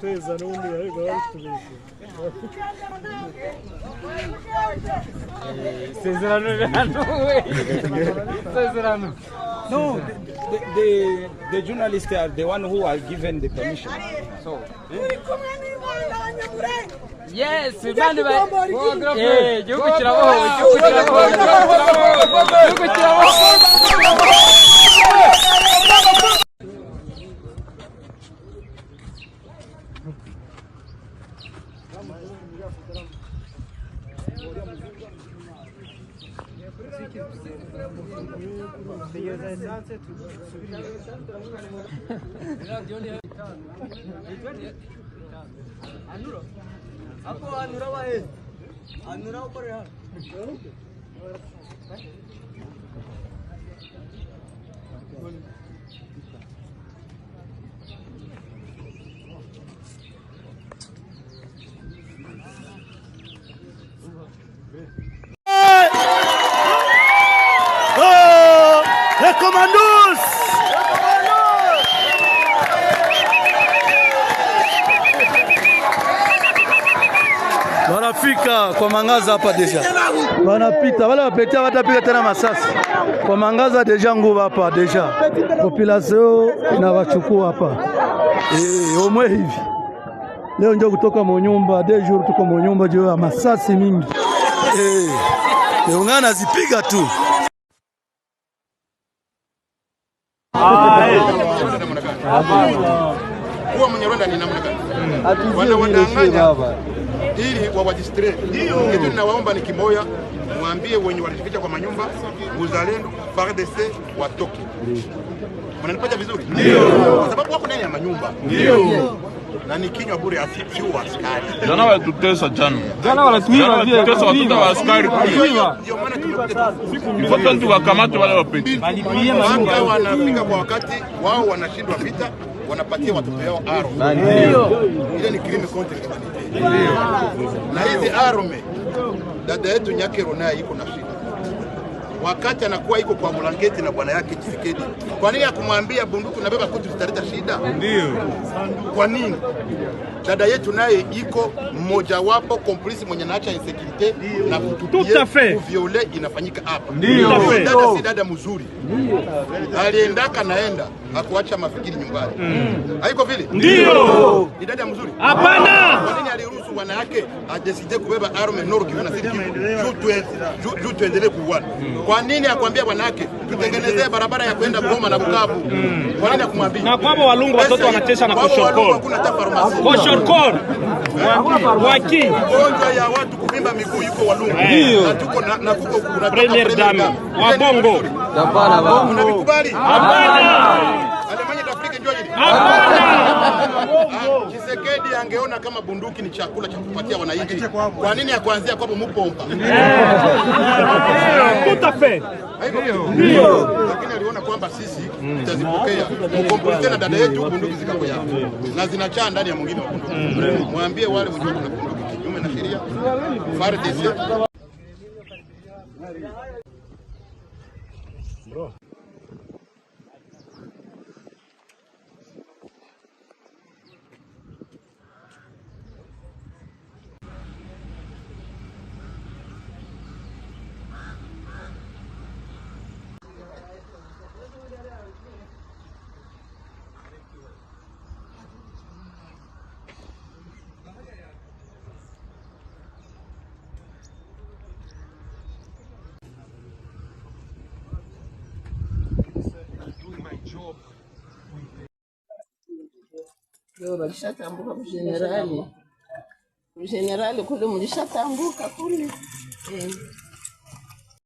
guteza n'ubundi ariko batubeshe. Sezerano Sezerano. No, the journalists are the one who are given the permission. So. Yes, man. Les commandos! Wanafika kwa Mangaza hapa deja. Wanapita, wale wapetia watapika tena masasi. Kwa Mangaza deja nguvu hapa deja. Population inawachukua hapa. Omwe hivi. Leo ndio kutoka monyumba, 2 jours tuko monyumba juu ya masasi mingi. Ungana zipiga tu. Huwa Mnyarwanda ni namna gani? Wanawadanganya ili wawadistre. Kitu ninawaomba ni kimoya, mwambie wenye walijificha kwa manyumba, uzalendo, FARDC watoke. Mnanipata vizuri? Ndio. Kwa sababu wako ndani ya manyumba. Ndio. Na nikinywa bure asifiwe askari. Jana walitutesa jana. Jana walituiba vile. Tutesa watoto wa askari. Ndio maana tumekuja Ifoto ndio wakamate wale wapeti. wao wanafika kwa wakati wao wanashindwa vita, wanapatia watoto yao aro. Ndio. Ile ni crime contre l'humanité. Ndio. Na hizi arme dada yetu Nyakero naye iko na shida. Wakati anakuwa iko kwa blanketi na bwana yake Tshisekedi. Kwa nini akumwambia bunduki na beba koti zitaleta shida? Ndio. Kwa nini? Dada yetu naye iko mmoja wapo complice mwenye naacha insecurity na kutupia kuviole inafanyika hapa. Ndio. Dada si dada mzuri. Aliendaka naenda akuacha mafikiri nyumbani. Haiko vile? Ndio. Ni dada mzuri? Hapana. Kwa nini aliruhusu wanawake adeside kubeba arme Nord Kivu na Sud Kivu? Juu tuendelee kuuana. Kwa nini akwambia wanawake tutengenezee barabara ya kwenda Goma na Bukavu? Kwa nini akumwambia? Na kwamba Walungu watoto wanacheza na koshorkor. Hakuna hata farmasi. Koshorkor. Waki. Gonjwa ya watu kuvimba miguu yuko Walungu. Na tuko na kuko kuna Premier Dame wa Bongo. Hapana. Unabikubali? Hapana. Alemanya Afrika njoo hili. Tshisekedi angeona kama bunduki ni chakula cha kupatia wananchi. Kwa nini akuanzia kwa mupompa? Tout à fait. Ndio. Lakini aliona kwamba sisi tutazipokea. Mkombolite na dada yetu bunduki zikako yao. Na zinachaa ndani ya mwingine wa bunduki. Mwambie wale wenye kuna bunduki kinyume na sheria. FARDC. Bro. Leo walishatambuka mjenerali kule mlishatambuka kule.